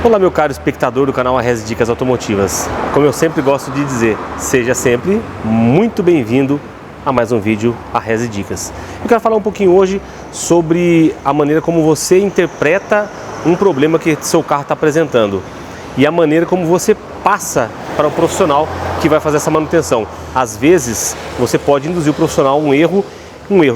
Olá, meu caro espectador do canal Arrese Dicas Automotivas. Como eu sempre gosto de dizer, seja sempre muito bem-vindo a mais um vídeo Arrese Dicas. Eu quero falar um pouquinho hoje sobre a maneira como você interpreta um problema que seu carro está apresentando e a maneira como você passa para o profissional que vai fazer essa manutenção. Às vezes, você pode induzir o profissional a um erro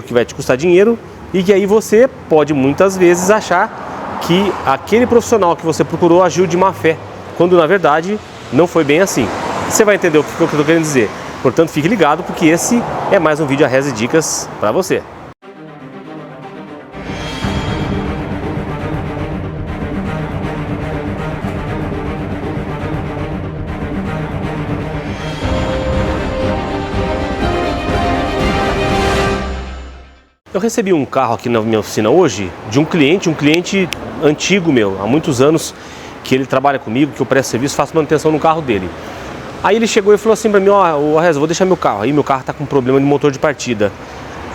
que vai te custar dinheiro e que aí você pode muitas vezes achar que aquele profissional que você procurou agiu de má fé, quando na verdade não foi bem assim. Você vai entender o que eu estou querendo dizer. Portanto, fique ligado porque esse é mais um vídeo Arrese Dicas para você. Eu recebi um carro aqui na minha oficina hoje de um cliente antigo meu, há muitos anos que ele trabalha comigo, que eu presto serviço, faço manutenção no carro dele. Aí ele chegou e falou assim para mim, ó, Arrese, vou deixar meu carro. Aí meu carro está com problema de motor de partida.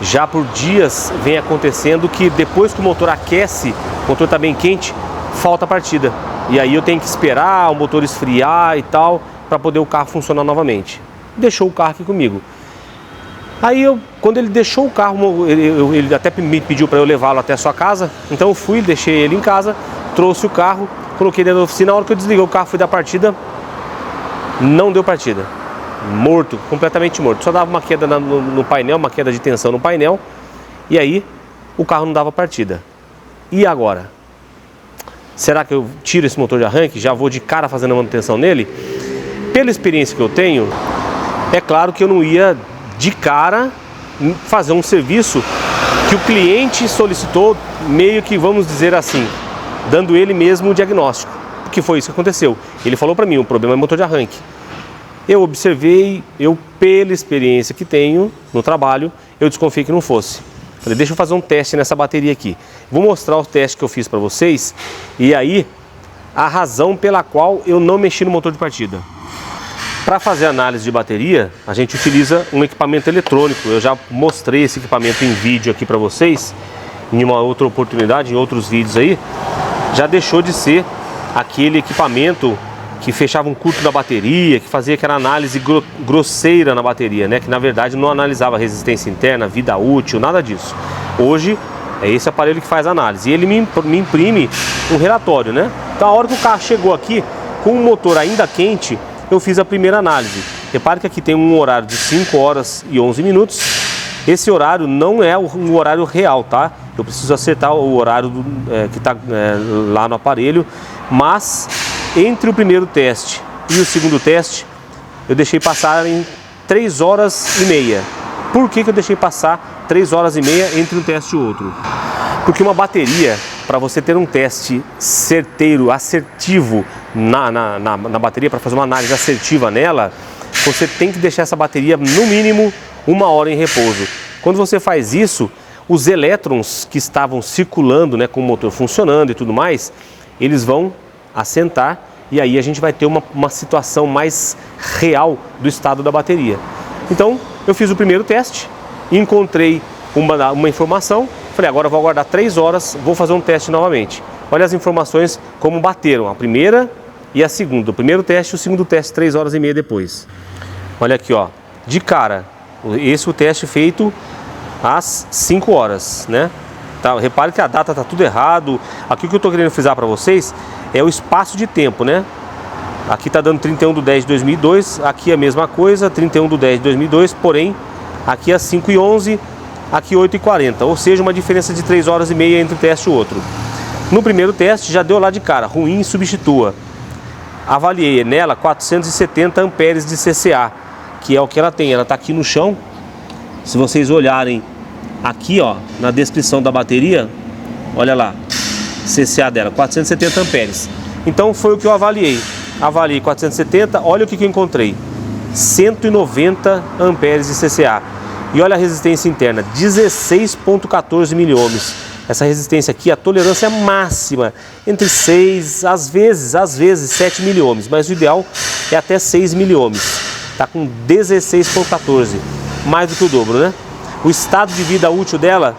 Já por dias vem acontecendo que depois que o motor aquece, o motor está bem quente, falta a partida. E aí eu tenho que esperar o motor esfriar e tal, para poder o carro funcionar novamente. Deixou o carro aqui comigo. Aí quando ele deixou o carro, ele até me pediu para eu levá-lo até a sua casa. Então eu fui, deixei ele em casa, trouxe o carro, coloquei dentro da oficina. Na hora que eu desliguei o carro, fui dar partida, não deu partida. Morto, completamente morto. Só dava uma queda no painel, uma queda de tensão no painel. E aí o carro não dava partida. E agora? Será que eu tiro esse motor de arranque? Já vou de cara fazendo a manutenção nele? Pela experiência que eu tenho, é claro que eu não ia de cara fazer um serviço que o cliente solicitou, meio que, vamos dizer assim, dando ele mesmo o diagnóstico, porque foi isso que aconteceu. Ele falou para mim, o problema é motor de arranque. Eu observei, pela experiência que tenho no trabalho, eu desconfiei que não fosse. Falei, deixa eu fazer um teste nessa bateria aqui. Vou mostrar o teste que eu fiz para vocês e aí a razão pela qual eu não mexi no motor de partida. Para fazer análise de bateria, a gente utiliza um equipamento eletrônico. Eu já mostrei esse equipamento em vídeo aqui para vocês, em uma outra oportunidade, em outros vídeos aí. Já deixou de ser aquele equipamento que fechava um curto da bateria, que fazia aquela análise grosseira na bateria, né? Que na verdade não analisava resistência interna, vida útil, nada disso. Hoje é esse aparelho que faz a análise e ele me imprime um relatório, né? Então a hora que o carro chegou aqui, com o motor ainda quente, eu fiz a primeira análise. Repare que aqui tem um horário de 5 horas e 11 minutos. Esse horário não é um horário real, tá? Eu preciso acertar o horário que está lá no aparelho. Mas entre o primeiro teste e o segundo teste, eu deixei passar em 3 horas e meia. Por que eu deixei passar 3 horas e meia entre um teste e outro? Porque uma bateria, para você ter um teste certeiro, assertivo na bateria, para fazer uma análise assertiva nela, você tem que deixar essa bateria no mínimo 1 hora em repouso. Quando você faz isso, os elétrons que estavam circulando, né, com o motor funcionando e tudo mais, eles vão assentar e aí a gente vai ter uma situação mais real do estado da bateria. Então eu fiz o primeiro teste, encontrei uma informação, falei, agora eu vou aguardar 3 horas, vou fazer um teste novamente. Olha as informações como bateram, a primeira e a segunda. O primeiro teste e o segundo teste 3 horas e meia depois. Olha aqui, ó, de cara, esse é o teste feito às 5 horas, né? Tá, repare que a data tá tudo errado. Aqui o que eu tô querendo frisar para vocês é o espaço de tempo, né? Aqui tá dando 31/10/2002, aqui a mesma coisa, 31/10/2002, porém aqui às 5h11, aqui 8h40, ou seja, uma diferença de 3 horas e meia entre um teste e o outro. No primeiro teste já deu lá de cara, ruim, substitua. Avaliei nela 470 amperes de CCA, que é o que ela tem. Ela está aqui no chão. Se vocês olharem aqui, ó, na descrição da bateria, olha lá, CCA dela, 470 amperes. Então foi o que eu avaliei. Avaliei 470, olha o que eu encontrei. 190 amperes de CCA. E olha a resistência interna, 16,14 miliohms. Essa resistência aqui, a tolerância máxima, entre 6, às vezes 7 miliohms, mas o ideal é até 6 miliohms. Está com 16,14, mais do que o dobro, né? O estado de vida útil dela,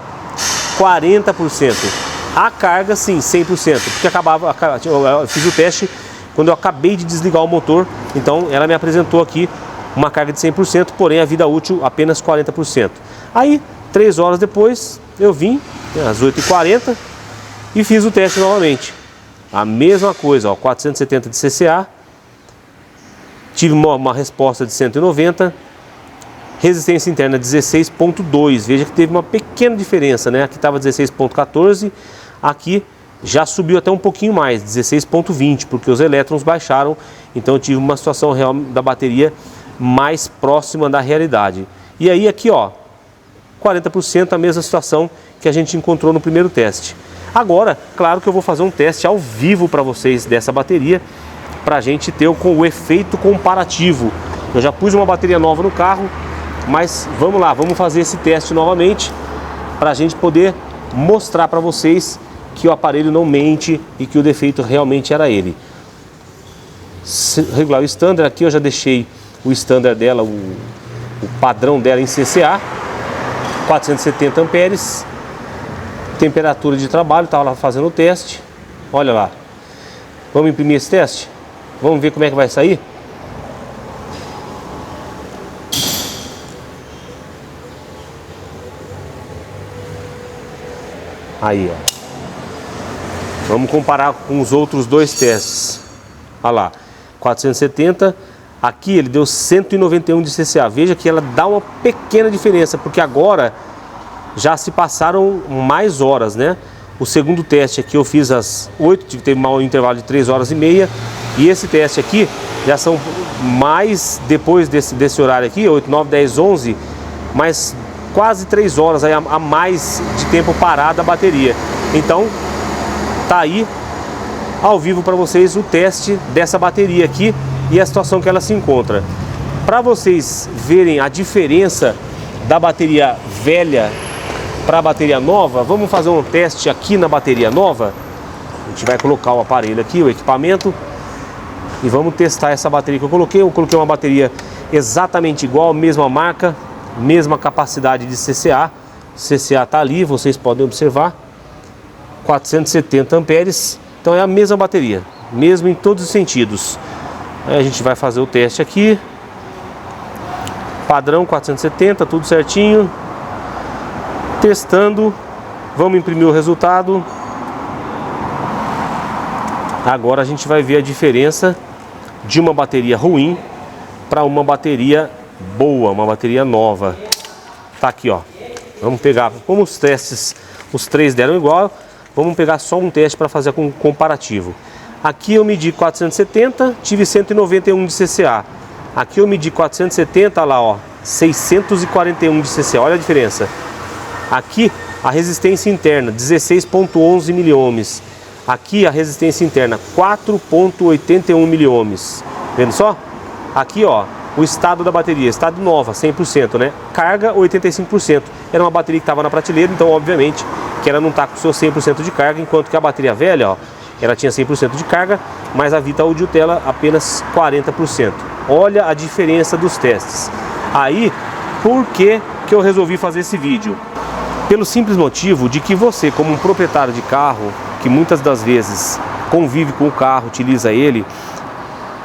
40%. A carga sim, 100%, porque eu fiz o teste quando eu acabei de desligar o motor, então ela me apresentou aqui uma carga de 100%, porém a vida útil apenas 40%. Aí, 3 horas depois, eu vim, às 8h40, e fiz o teste novamente. A mesma coisa, ó, 470 de CCA, tive uma resposta de 190, resistência interna 16.2, veja que teve uma pequena diferença, né? Aqui estava 16.14, aqui já subiu até um pouquinho mais, 16.20, porque os elétrons baixaram, então eu tive uma situação real da bateria mais próxima da realidade. E aí aqui, ó, 40%, a mesma situação que a gente encontrou no primeiro teste. Agora, claro que eu vou fazer um teste ao vivo para vocês dessa bateria, para a gente ter o efeito comparativo. Eu já pus uma bateria nova no carro, mas vamos lá, vamos fazer esse teste novamente, para a gente poder mostrar para vocês que o aparelho não mente e que o defeito realmente era ele. Regular o standard, aqui eu já deixei o standard dela, o padrão dela em CCA, 470 amperes, temperatura de trabalho, estava lá fazendo o teste, olha lá. Vamos imprimir esse teste? Vamos ver como é que vai sair? Aí, ó. Vamos comparar com os outros dois testes. Olha lá, 470, aqui ele deu 191 de CCA. Veja que ela dá uma pequena diferença, porque agora já se passaram mais horas, né? O segundo teste aqui eu fiz às 8, teve um intervalo de 3 horas e meia. E esse teste aqui já são mais depois desse horário aqui, 8, 9, 10, 11, mais quase 3 horas aí a mais de tempo parada a bateria. Então, tá aí ao vivo para vocês o teste dessa bateria aqui e a situação que ela se encontra. Para vocês verem a diferença da bateria velha para a bateria nova, vamos fazer um teste aqui na bateria nova. A gente vai colocar o aparelho aqui, o equipamento, e vamos testar essa bateria que eu coloquei. Eu coloquei uma bateria exatamente igual, mesma marca, mesma capacidade de CCA. CCA tá ali, vocês podem observar, 470 amperes. Então é a mesma bateria, mesmo em todos os sentidos. Aí a gente vai fazer o teste aqui, padrão 470, tudo certinho, testando. Vamos imprimir o resultado. Agora a gente vai ver a diferença de uma bateria ruim para uma bateria boa, uma bateria nova. Tá aqui, ó. Vamos pegar, como os testes, os três deram igual, vamos pegar só um teste para fazer com comparativo. Aqui eu medi 470, tive 191 de CCA. Aqui eu medi 470, olha lá, ó, 641 de CCA. Olha a diferença. Aqui a resistência interna 16.11 miliohms. Aqui a resistência interna 4.81 miliohms. Vendo só? Aqui, ó, o estado da bateria, estado nova, 100%, né? Carga 85%. Era uma bateria que estava na prateleira, então obviamente que ela não está com o seu 100% de carga, enquanto que a bateria velha, ó, ela tinha 100% de carga, mas a vida útil dela apenas 40%. Olha a diferença dos testes. Aí, por que eu resolvi fazer esse vídeo? Pelo simples motivo de que você, como um proprietário de carro, que muitas das vezes convive com o carro, utiliza ele,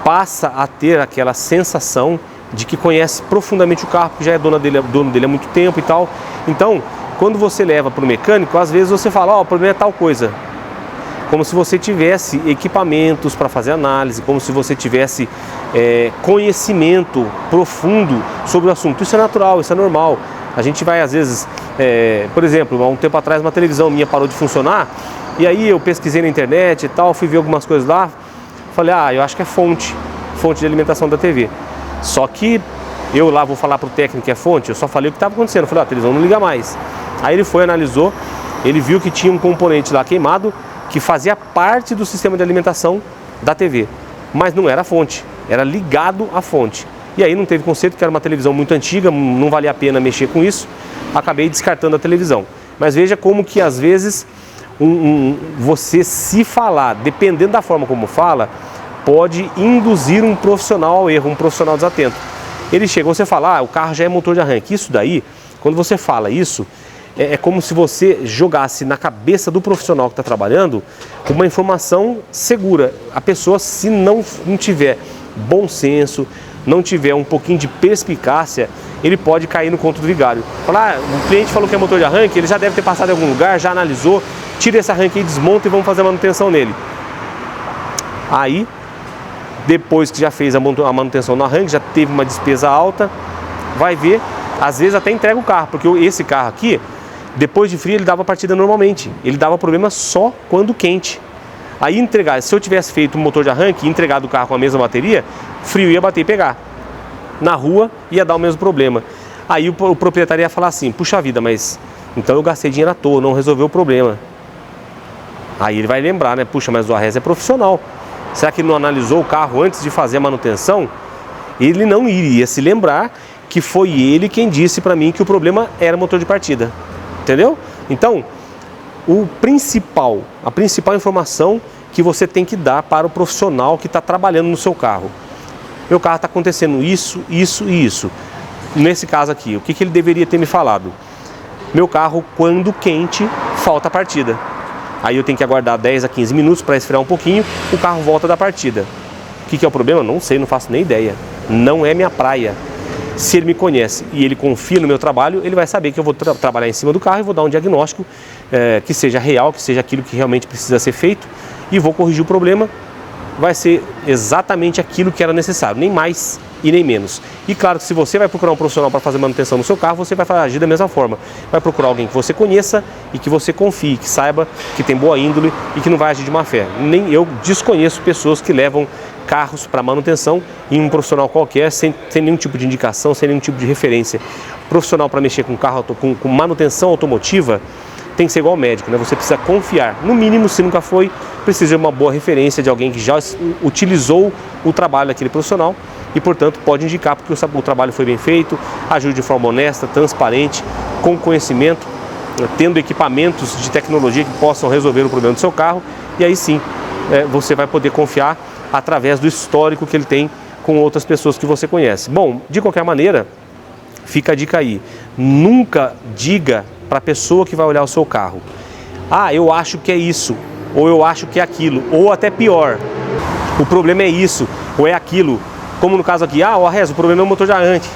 passa a ter aquela sensação de que conhece profundamente o carro, porque já é dono dele há muito tempo e tal. Então, quando você leva para o mecânico, às vezes você fala, ó, o problema é tal coisa. Como se você tivesse equipamentos para fazer análise, como se você tivesse conhecimento profundo sobre o assunto. Isso é natural, isso é normal. A gente vai, às vezes, por exemplo, há um tempo atrás uma televisão minha parou de funcionar, e aí eu pesquisei na internet e tal, fui ver algumas coisas lá, falei, eu acho que é fonte de alimentação da TV. Só que eu lá vou falar para o técnico que é fonte, eu só falei o que estava acontecendo, falei, a televisão não liga mais. Aí ele foi, analisou, ele viu que tinha um componente lá queimado, que fazia parte do sistema de alimentação da TV, mas não era a fonte, era ligado à fonte. E aí não teve conserto, que era uma televisão muito antiga, não valia a pena mexer com isso, acabei descartando a televisão. Mas veja como que às vezes você se falar, dependendo da forma como fala, pode induzir um profissional ao erro, um profissional desatento. Ele chega, você fala, o carro já é motor de arranque. Isso daí, quando você fala isso, é como se você jogasse na cabeça do profissional que está trabalhando uma informação segura. A pessoa, se não tiver bom senso, não tiver um pouquinho de perspicácia, ele pode cair no conto do vigário. Falar, o cliente falou que é motor de arranque, ele já deve ter passado em algum lugar, já analisou, tira esse arranque aí, desmonta e vamos fazer a manutenção nele. Aí, depois que já fez a manutenção no arranque, já teve uma despesa alta, vai ver, às vezes até entrega o carro, porque esse carro aqui, depois de frio, ele dava partida normalmente. Ele dava problema só quando quente. Aí entregar, se eu tivesse feito um motor de arranque e entregado o carro com a mesma bateria, frio ia bater e pegar. Na rua ia dar o mesmo problema. Aí o proprietário ia falar assim, puxa vida, mas então eu gastei dinheiro à toa, não resolveu o problema. Aí ele vai lembrar, né? Puxa, mas o Arrez é profissional. Será que ele não analisou o carro antes de fazer a manutenção? Ele não iria se lembrar que foi ele quem disse para mim que o problema era motor de partida. Entendeu? Então, a principal informação que você tem que dar para o profissional que está trabalhando no seu carro. Meu carro está acontecendo isso, isso e isso. Nesse caso aqui, o que ele deveria ter me falado? Meu carro, quando quente, falta a partida. Aí eu tenho que aguardar 10 a 15 minutos para esfriar um pouquinho, o carro volta da partida. O que é o problema? Não sei, não faço nem ideia. Não é minha praia. Se ele me conhece e ele confia no meu trabalho, ele vai saber que eu vou trabalhar em cima do carro e vou dar um diagnóstico que seja real, que seja aquilo que realmente precisa ser feito e vou corrigir o problema. Vai ser exatamente aquilo que era necessário, nem mais e nem menos. E claro que se você vai procurar um profissional para fazer manutenção no seu carro, você vai agir da mesma forma. Vai procurar alguém que você conheça e que você confie, que saiba, que tem boa índole e que não vai agir de má fé. Nem eu desconheço pessoas que levam carros para manutenção em um profissional qualquer, sem nenhum tipo de indicação, sem nenhum tipo de referência. Profissional para mexer com carro, com manutenção automotiva, tem que ser igual ao médico, né? Você precisa confiar. No mínimo, se nunca foi, precisa de uma boa referência de alguém que já utilizou o trabalho daquele profissional e, portanto, pode indicar porque o trabalho foi bem feito, ajude de forma honesta, transparente, com conhecimento, tendo equipamentos de tecnologia que possam resolver o problema do seu carro e aí sim você vai poder confiar através do histórico que ele tem com outras pessoas que você conhece. Bom, de qualquer maneira, fica a dica aí, nunca diga para a pessoa que vai olhar o seu carro, ah, eu acho que é isso, ou eu acho que é aquilo, ou até pior, o problema é isso, ou é aquilo, como no caso aqui, o Arrez, o problema é o motor de arranque.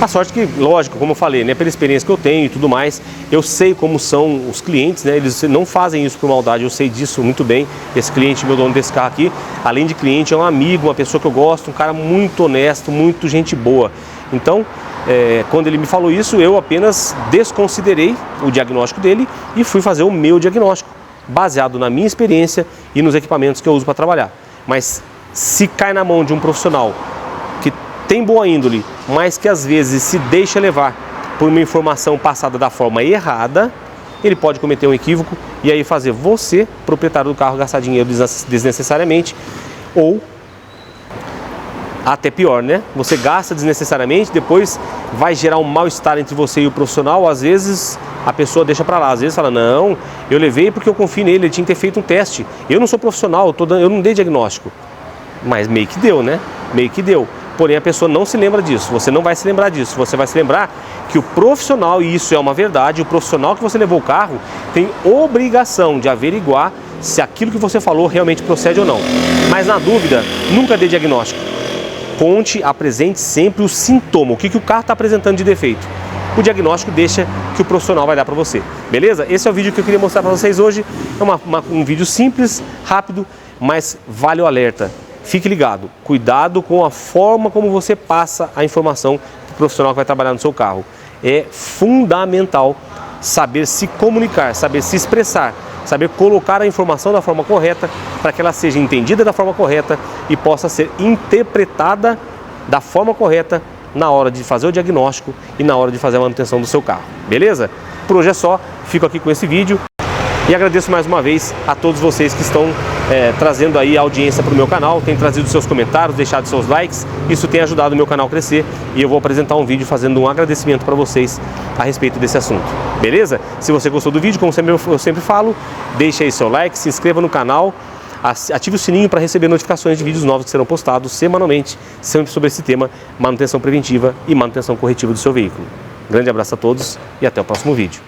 A sorte que, lógico, como eu falei, né, pela experiência que eu tenho e tudo mais, eu sei como são os clientes, né, eles não fazem isso por maldade, eu sei disso muito bem. Esse cliente, meu dono desse carro aqui, além de cliente, é um amigo, uma pessoa que eu gosto, um cara muito honesto, muito gente boa. Então, quando ele me falou isso, eu apenas desconsiderei o diagnóstico dele e fui fazer o meu diagnóstico, baseado na minha experiência e nos equipamentos que eu uso para trabalhar. Mas se cai na mão de um profissional que tem boa índole, mas que às vezes se deixa levar por uma informação passada da forma errada, ele pode cometer um equívoco e aí fazer você, proprietário do carro, gastar dinheiro desnecessariamente ou até pior, né? Você gasta desnecessariamente, depois vai gerar um mal-estar entre você e o profissional, às vezes a pessoa deixa pra lá, às vezes fala, não, eu levei porque eu confio nele, ele tinha que ter feito um teste, eu não sou profissional, eu não dei diagnóstico, mas meio que deu, né? Meio que deu. Porém, a pessoa não se lembra disso, você não vai se lembrar disso, você vai se lembrar que o profissional, e isso é uma verdade, o profissional que você levou o carro tem obrigação de averiguar se aquilo que você falou realmente procede ou não. Mas na dúvida, nunca dê diagnóstico. Conte, apresente sempre o sintoma, o que o carro está apresentando de defeito. O diagnóstico deixa que o profissional vai dar para você, beleza? Esse é o vídeo que eu queria mostrar para vocês hoje, é um vídeo simples, rápido, mas vale o alerta. Fique ligado, cuidado com a forma como você passa a informação para o profissional que vai trabalhar no seu carro. É fundamental saber se comunicar, saber se expressar, saber colocar a informação da forma correta para que ela seja entendida da forma correta e possa ser interpretada da forma correta na hora de fazer o diagnóstico e na hora de fazer a manutenção do seu carro, beleza? Por hoje é só, fico aqui com esse vídeo e agradeço mais uma vez a todos vocês que estão trazendo aí a audiência para o meu canal, tem trazido seus comentários, deixado seus likes, isso tem ajudado o meu canal a crescer e eu vou apresentar um vídeo fazendo um agradecimento para vocês a respeito desse assunto, beleza? Se você gostou do vídeo, como eu sempre falo, deixe aí seu like, se inscreva no canal, ative o sininho para receber notificações de vídeos novos que serão postados semanalmente, sempre sobre esse tema, manutenção preventiva e manutenção corretiva do seu veículo. Grande abraço a todos e até o próximo vídeo.